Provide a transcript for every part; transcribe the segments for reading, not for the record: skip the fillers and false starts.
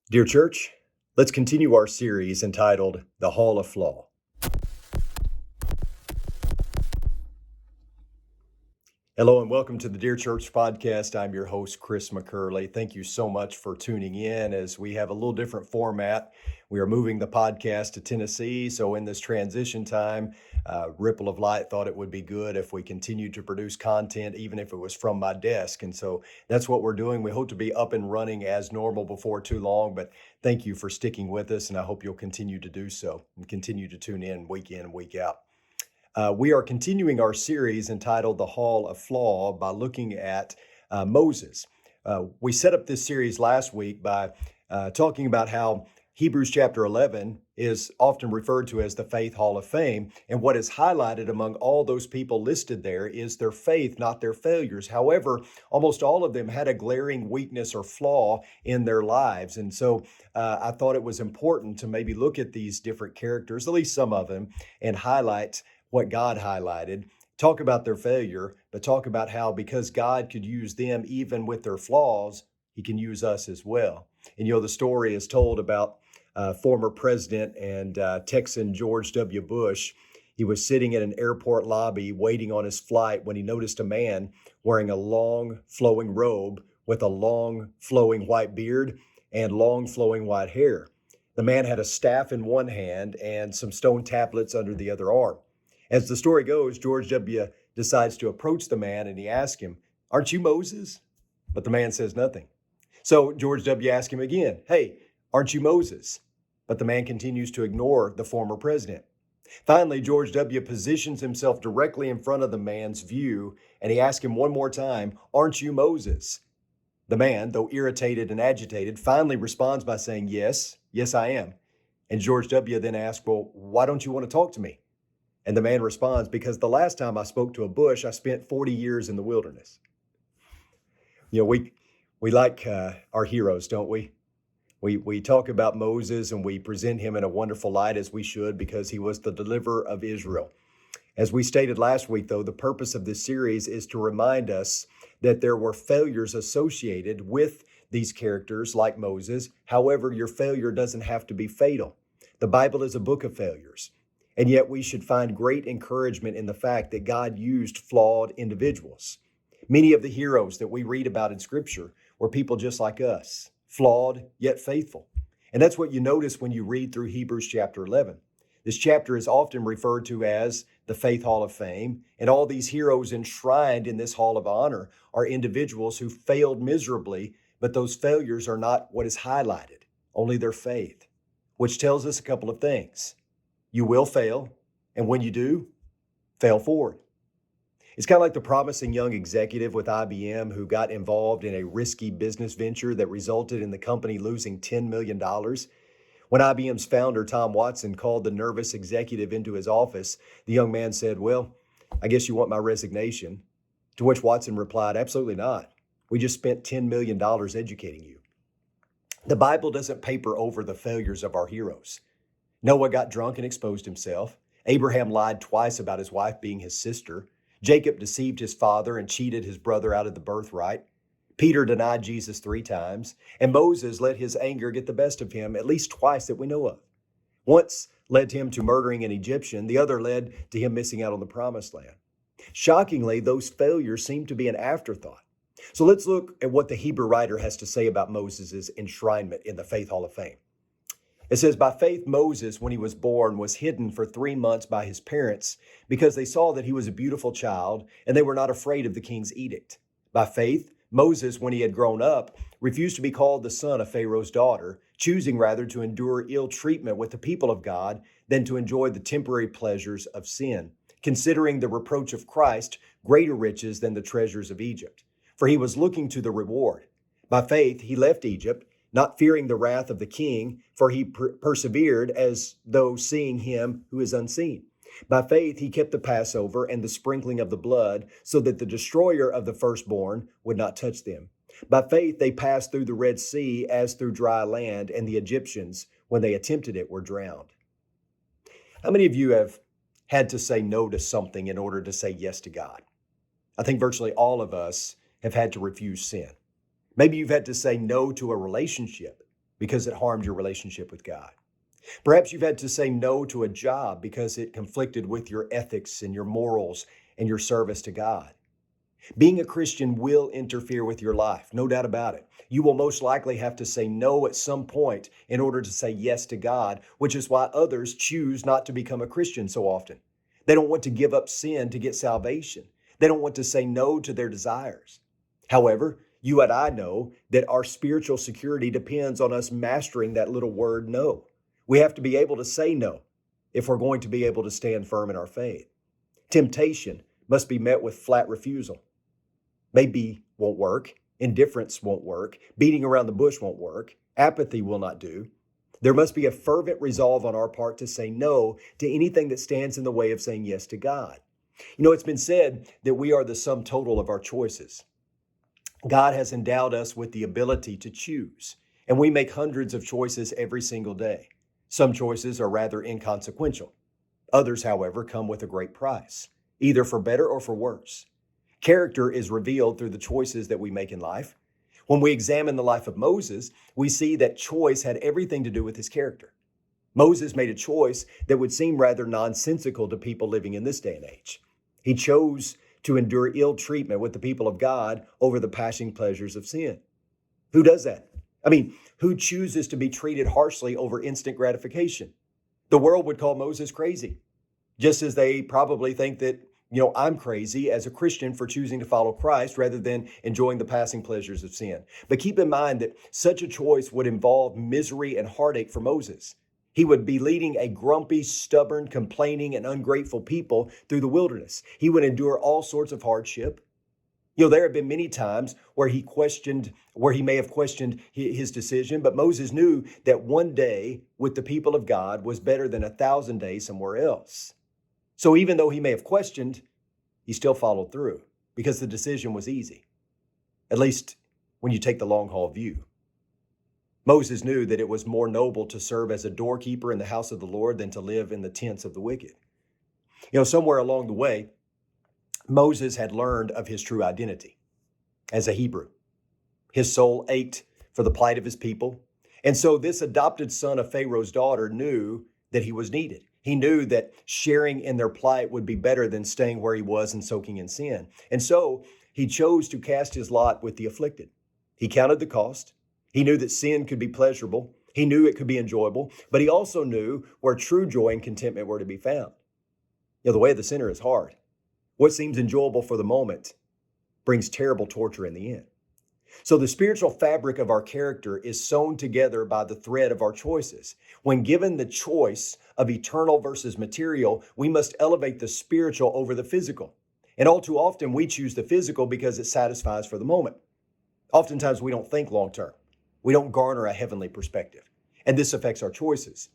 Dear church, let's continue our series entitled The Hall of Flaw. Hello and welcome to the Dear Church podcast. I'm your host, Chris McCurley. Thank you so much for tuning in as we have a little different format. We are moving the podcast to Tennessee, so in this transition time, Ripple of Light thought it would be good if we continued to produce content, even if it was from my desk. And so that's what we're doing. We hope to be up and running as normal before too long, but thank you for sticking with us, and I hope you'll continue to do so and continue to tune in, week out. We are continuing our series entitled The Hall of Flaw by looking at Moses. We set up this series last week by talking about how Hebrews chapter 11 is often referred to as the Faith Hall of Fame. And what is highlighted among all those people listed there is their faith, not their failures. However, almost all of them had a glaring weakness or flaw in their lives. And so I thought it was important to maybe look at these different characters, at least some of them, and highlight what God highlighted, talk about their failure, but talk about how because God could use them even with their flaws, he can use us as well. And the story is told about former president and Texan George W. Bush. He was sitting in an airport lobby waiting on his flight when he noticed a man wearing a long flowing robe with a long flowing white beard and long flowing white hair. The man had a staff in one hand and some stone tablets under the other arm. As the story goes, George W. decides to approach the man and he asks him, "Aren't you Moses?" But the man says nothing. So George W. asks him again, "Hey, aren't you Moses?" But the man continues to ignore the former president. Finally, George W. positions himself directly in front of the man's view and he asks him one more time, "Aren't you Moses?" The man, though irritated and agitated, finally responds by saying, yes, I am." And George W. then asks, "Well, why don't you want to talk to me?" And the man responds, "Because the last time I spoke to a bush, I spent 40 years in the wilderness." We like our heroes, don't we? We talk about Moses and we present him in a wonderful light, as we should, because he was the deliverer of Israel. As we stated last week, though, the purpose of this series is to remind us that there were failures associated with these characters like Moses. However, your failure doesn't have to be fatal. The Bible is a book of failures. And yet we should find great encouragement in the fact that God used flawed individuals. Many of the heroes that we read about in Scripture were people just like us, flawed yet faithful. And that's what you notice when you read through Hebrews chapter 11. This chapter is often referred to as the Faith Hall of Fame, and all these heroes enshrined in this Hall of Honor are individuals who failed miserably, but those failures are not what is highlighted, only their faith, which tells us a couple of things. You will fail, and when you do, fail forward. It's kind of like the promising young executive with IBM who got involved in a risky business venture that resulted in the company losing $10 million. When IBM's founder, Tom Watson, called the nervous executive into his office, the young man said, "Well, I guess you want my resignation." To which Watson replied, "Absolutely not. We just spent $10 million educating you." The Bible doesn't paper over the failures of our heroes. Noah got drunk and exposed himself. Abraham lied twice about his wife being his sister. Jacob deceived his father and cheated his brother out of the birthright. Peter denied Jesus 3 times. And Moses let his anger get the best of him at least twice that we know of. Once led him to murdering an Egyptian. The other led to him missing out on the promised land. Shockingly, those failures seem to be an afterthought. So let's look at what the Hebrew writer has to say about Moses' enshrinement in the Faith Hall of Fame. It says, "By faith, Moses, when he was born, was hidden for 3 months by his parents because they saw that he was a beautiful child and they were not afraid of the king's edict. By faith, Moses, when he had grown up, refused to be called the son of Pharaoh's daughter, choosing rather to endure ill treatment with the people of God than to enjoy the temporary pleasures of sin, considering the reproach of Christ greater riches than the treasures of Egypt. For he was looking to the reward. By faith, he left Egypt, not fearing the wrath of the king, for he persevered as though seeing him who is unseen. By faith, he kept the Passover and the sprinkling of the blood so that the destroyer of the firstborn would not touch them. By faith, they passed through the Red Sea as through dry land, and the Egyptians, when they attempted it, were drowned." How many of you have had to say no to something in order to say yes to God? I think virtually all of us have had to refuse sin. Maybe you've had to say no to a relationship because it harmed your relationship with God. Perhaps you've had to say no to a job because it conflicted with your ethics and your morals and your service to God. Being a Christian will interfere with your life, no doubt about it. You will most likely have to say no at some point in order to say yes to God, which is why others choose not to become a Christian so often. They don't want to give up sin to get salvation. They don't want to say no to their desires. However, you and I know that our spiritual security depends on us mastering that little word no. We have to be able to say no if we're going to be able to stand firm in our faith. Temptation must be met with flat refusal. Maybe won't work. Indifference won't work. Beating around the bush won't work. Apathy will not do. There must be a fervent resolve on our part to say no to anything that stands in the way of saying yes to God. It's been said that we are the sum total of our choices. God has endowed us with the ability to choose, and we make hundreds of choices every single day. Some choices are rather inconsequential. Others, however, come with a great price, either for better or for worse. Character is revealed through the choices that we make in life. When we examine the life of Moses, we see that choice had everything to do with his character. Moses made a choice that would seem rather nonsensical to people living in this day and age. He chose to endure ill treatment with the people of God over the passing pleasures of sin. Who does that? Who chooses to be treated harshly over instant gratification? The world would call Moses crazy, just as they probably think that I'm crazy as a Christian for choosing to follow Christ rather than enjoying the passing pleasures of sin. But keep in mind that such a choice would involve misery and heartache for Moses. He would be leading a grumpy, stubborn, complaining, and ungrateful people through the wilderness. He would endure all sorts of hardship. There have been many times where he may have questioned his decision, but Moses knew that one day with the people of God was better than 1,000 days somewhere else. So even though he may have questioned, he still followed through because the decision was easy, at least when you take the long haul view. Moses knew that it was more noble to serve as a doorkeeper in the house of the Lord than to live in the tents of the wicked. Somewhere along the way, Moses had learned of his true identity as a Hebrew. His soul ached for the plight of his people. And so this adopted son of Pharaoh's daughter knew that he was needed. He knew that sharing in their plight would be better than staying where he was and soaking in sin. And so he chose to cast his lot with the afflicted. He counted the cost. He knew that sin could be pleasurable. He knew it could be enjoyable, but he also knew where true joy and contentment were to be found. The way of the sinner is hard. What seems enjoyable for the moment brings terrible torture in the end. So the spiritual fabric of our character is sewn together by the thread of our choices. When given the choice of eternal versus material, we must elevate the spiritual over the physical. And all too often we choose the physical because it satisfies for the moment. Oftentimes we don't think long term. We don't garner a heavenly perspective. And this affects our choices.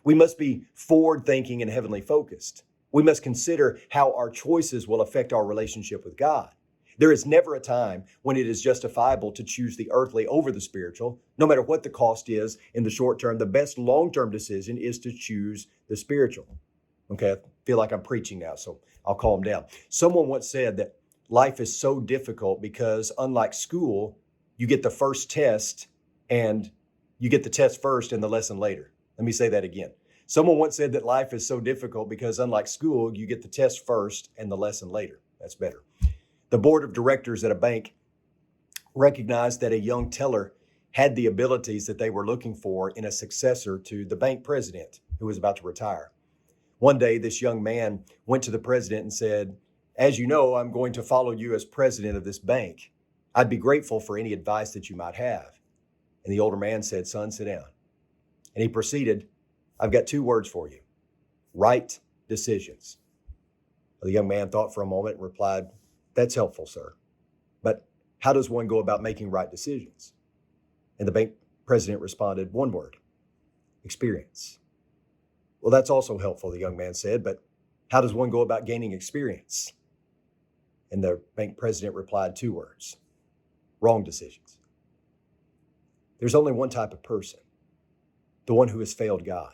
We must be forward thinking and heavenly focused. We must consider how our choices will affect our relationship with God. There is never a time when it is justifiable to choose the earthly over the spiritual. No matter what the cost is in the short term, the best long-term decision is to choose the spiritual. Okay, I feel like I'm preaching now, so I'll calm down. Someone once said that life is so difficult because unlike school, you get the first test and you get the test first and the lesson later. Let me say that again. Someone once said that life is so difficult because unlike school, you get the test first and the lesson later. That's better. The board of directors at a bank recognized that a young teller had the abilities that they were looking for in a successor to the bank president who was about to retire. One day, this young man went to the president and said, "As you know, I'm going to follow you as president of this bank. I'd be grateful for any advice that you might have." And the older man said, "Son, sit down." And he proceeded, "I've got 2 words for you: right decisions." The young man thought for a moment and replied, "That's helpful, sir. But how does one go about making right decisions?" And the bank president responded, 1 word: experience. "Well, that's also helpful," the young man said, "but how does one go about gaining experience?" And the bank president replied, 2 words: wrong decisions. There's only one type of person, the one who has failed God.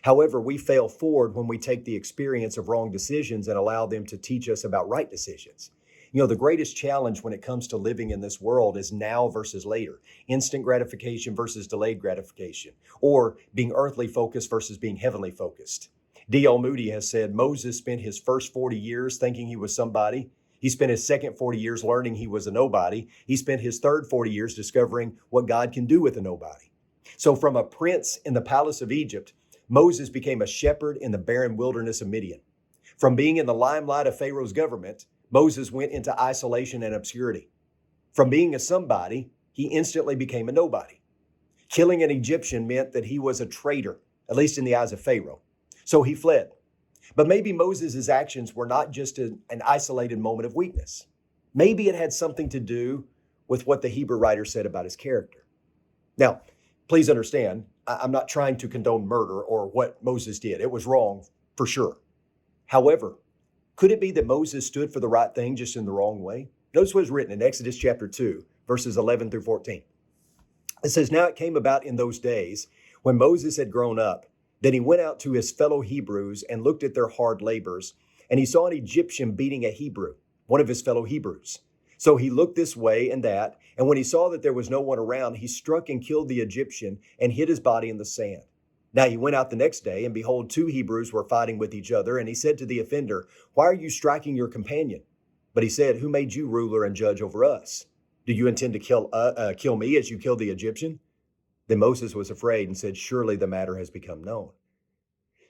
However, we fail forward when we take the experience of wrong decisions and allow them to teach us about right decisions. The greatest challenge when it comes to living in this world is now versus later, instant gratification versus delayed gratification, or being earthly focused versus being heavenly focused. D.L. Moody has said Moses spent his first 40 years thinking he was somebody. He spent his second 40 years learning he was a nobody. He spent his third 40 years discovering what God can do with a nobody. So from a prince in the palace of Egypt, Moses became a shepherd in the barren wilderness of Midian. From being in the limelight of Pharaoh's government, Moses went into isolation and obscurity. From being a somebody, he instantly became a nobody. Killing an Egyptian meant that he was a traitor, at least in the eyes of Pharaoh. So he fled. But maybe Moses' actions were not just an isolated moment of weakness. Maybe it had something to do with what the Hebrew writer said about his character. Now, please understand, I'm not trying to condone murder or what Moses did. It was wrong for sure. However, could it be that Moses stood for the right thing just in the wrong way? Notice what is written in Exodus chapter 2, verses 11 through 14. It says, "Now it came about in those days when Moses had grown up, that he went out to his fellow Hebrews and looked at their hard labors, and he saw an Egyptian beating a Hebrew, one of his fellow Hebrews. So he looked this way and that, and when he saw that there was no one around, he struck and killed the Egyptian and hid his body in the sand. Now he went out the next day, and behold, two Hebrews were fighting with each other, and he said to the offender, 'Why are you striking your companion?' But he said, 'Who made you ruler and judge over us? Do you intend to kill me as you killed the Egyptian?' Then Moses was afraid and said, 'Surely the matter has become known.'"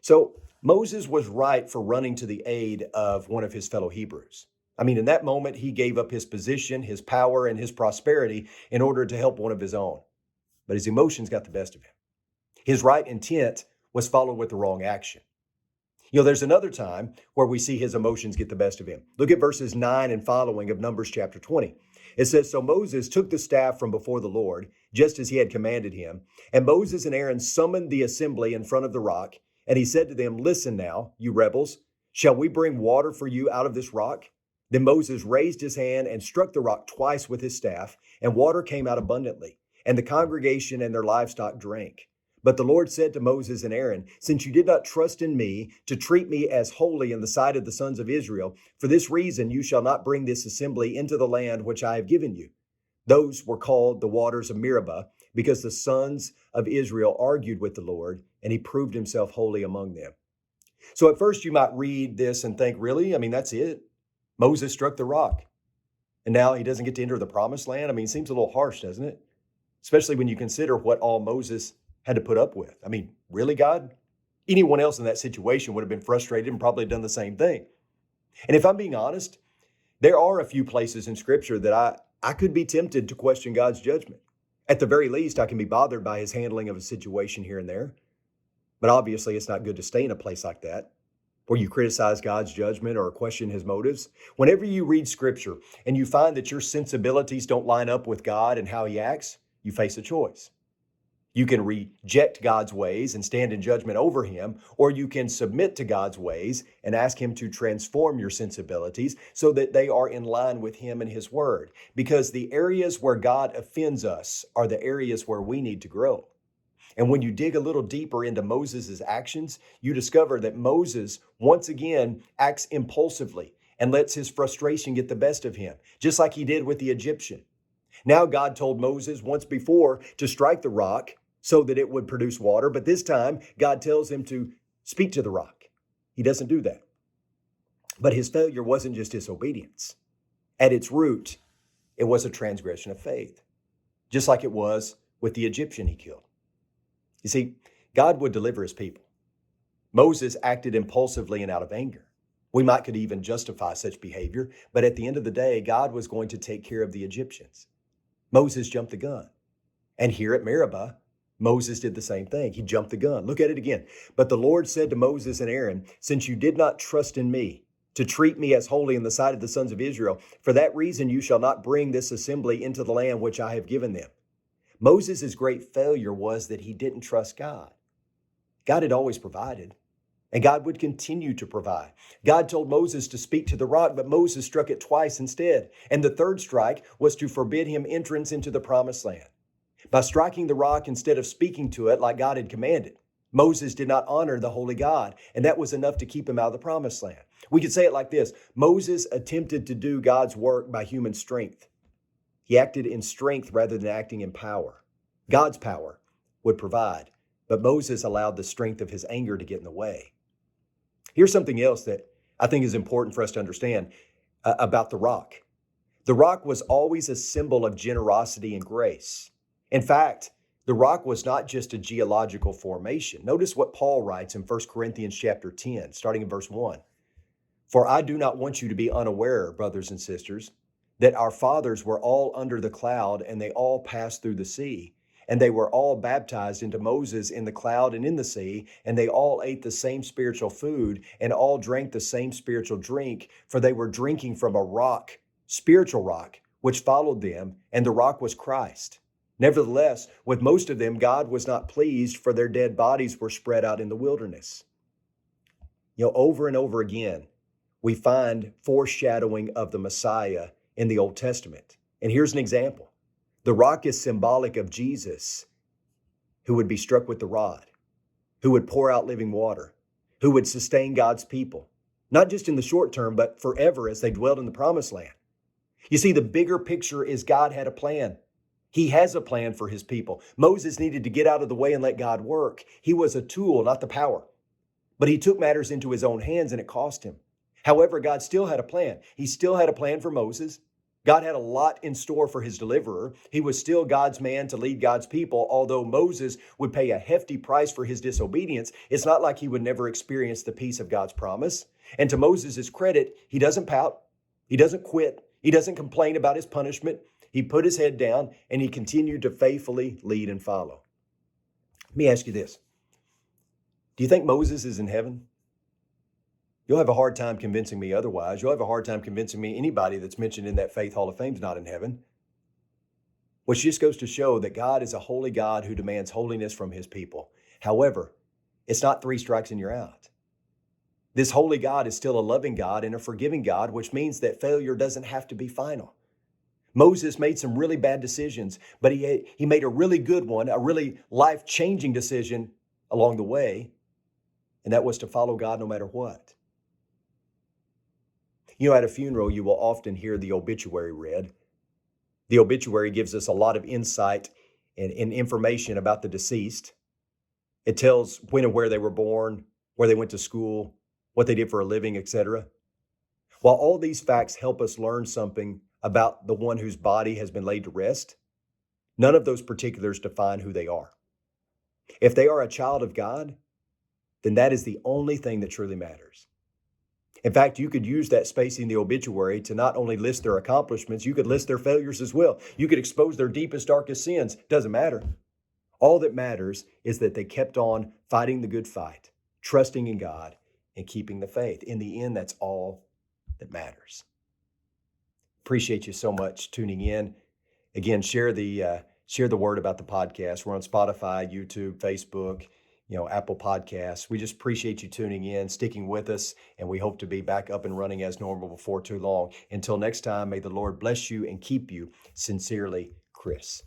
So Moses was right for running to the aid of one of his fellow Hebrews. In that moment, he gave up his position, his power, and his prosperity in order to help one of his own. But his emotions got the best of him. His right intent was followed with the wrong action. There's another time where we see his emotions get the best of him. Look at verses 9 and following of Numbers chapter 20. It says, "So Moses took the staff from before the Lord, just as he had commanded him. And Moses and Aaron summoned the assembly in front of the rock. And he said to them, 'Listen now, you rebels, shall we bring water for you out of this rock?' Then Moses raised his hand and struck the rock twice with his staff, and water came out abundantly, and the congregation and their livestock drank. But the Lord said to Moses and Aaron, 'Since you did not trust in me to treat me as holy in the sight of the sons of Israel, for this reason you shall not bring this assembly into the land which I have given you.' Those were called the waters of Meribah, because the sons of Israel argued with the Lord, and he proved himself holy among them." So at first you might read this and think, really? That's it? Moses struck the rock, and now he doesn't get to enter the promised land? It seems a little harsh, doesn't it? Especially when you consider what all Moses had to put up with. Really, God? Anyone else in that situation would have been frustrated and probably done the same thing. And if I'm being honest, there are a few places in Scripture that I could be tempted to question God's judgment. At the very least, I can be bothered by his handling of a situation here and there. But obviously, it's not good to stay in a place like that, where you criticize God's judgment or question his motives. Whenever you read Scripture and you find that your sensibilities don't line up with God and how he acts, you face a choice. You can reject God's ways and stand in judgment over him, or you can submit to God's ways and ask him to transform your sensibilities so that they are in line with him and his word. Because the areas where God offends us are the areas where we need to grow. And when you dig a little deeper into Moses' actions, you discover that Moses once again acts impulsively and lets his frustration get the best of him, just like he did with the Egyptian. Now God told Moses once before to strike the rock so that it would produce water, but this time God tells him to speak to the rock. He doesn't do that. But his failure wasn't just disobedience. At its root, it was a transgression of faith, just like it was with the Egyptian he killed. You see, God would deliver his people. Moses acted impulsively and out of anger. We could even justify such behavior, but at the end of the day, God was going to take care of the Egyptians. Moses jumped the gun. And here at Meribah, Moses did the same thing. He jumped the gun. Look at it again. "But the Lord said to Moses and Aaron, 'Since you did not trust in me to treat me as holy in the sight of the sons of Israel, for that reason you shall not bring this assembly into the land which I have given them.'" Moses' great failure was that he didn't trust God. God had always provided, and God would continue to provide. God told Moses to speak to the rock, but Moses struck it twice instead. And the third strike was to forbid him entrance into the promised land. By striking the rock instead of speaking to it like God had commanded, Moses did not honor the holy God, and that was enough to keep him out of the promised land. We could say it like this: Moses attempted to do God's work by human strength. He acted in strength rather than acting in power. God's power would provide, but Moses allowed the strength of his anger to get in the way. Here's something else that I think is important for us to understand about the rock. The rock was always a symbol of generosity and grace. In fact, the rock was not just a geological formation. Notice what Paul writes in 1 Corinthians chapter 10, starting in verse 1. For I do not want you to be unaware, brothers and sisters, that our fathers were all under the cloud, and they all passed through the sea. And they were all baptized into Moses in the cloud and in the sea, and they all ate the same spiritual food, and all drank the same spiritual drink, for they were drinking from a rock, spiritual rock, which followed them, and the rock was Christ. Nevertheless, with most of them, God was not pleased, for their dead bodies were spread out in the wilderness. Over and over again, we find foreshadowing of the Messiah in the Old Testament. And here's an example. The rock is symbolic of Jesus, who would be struck with the rod, who would pour out living water, who would sustain God's people, not just in the short term, but forever as they dwelled in the promised land. You see, the bigger picture is God had a plan. He has a plan for his people. Moses needed to get out of the way and let God work. He was a tool, not the power. But he took matters into his own hands, and it cost him. However, God still had a plan. He still had a plan for Moses. God had a lot in store for his deliverer. He was still God's man to lead God's people. Although Moses would pay a hefty price for his disobedience, it's not like he would never experience the peace of God's promise. And to Moses' credit, he doesn't pout. He doesn't quit. He doesn't complain about his punishment. He put his head down and he continued to faithfully lead and follow. Let me ask you this. Do you think Moses is in heaven? You'll have a hard time convincing me otherwise. You'll have a hard time convincing me anybody that's mentioned in that Faith Hall of Fame is not in heaven. Which just goes to show that God is a holy God who demands holiness from his people. However, it's not 3 strikes and you're out. This holy God is still a loving God and a forgiving God, which means that failure doesn't have to be final. Moses made some really bad decisions, but he made a really good one, a really life-changing decision along the way, and that was to follow God no matter what. At a funeral, you will often hear the obituary read. The obituary gives us a lot of insight and information about the deceased. It tells when and where they were born, where they went to school, what they did for a living, etc. While all these facts help us learn something about the one whose body has been laid to rest, none of those particulars define who they are. If they are a child of God, then that is the only thing that truly matters. In fact, you could use that space in the obituary to not only list their accomplishments, you could list their failures as well. You could expose their deepest, darkest sins. Doesn't matter. All that matters is that they kept on fighting the good fight, trusting in God, and keeping the faith. In the end, that's all that matters. Appreciate you so much tuning in. Again, share the word about the podcast. We're on Spotify, YouTube, Facebook, Apple Podcasts. We just appreciate you tuning in, sticking with us, and we hope to be back up and running as normal before too long. Until next time, may the Lord bless you and keep you. Sincerely, Chris.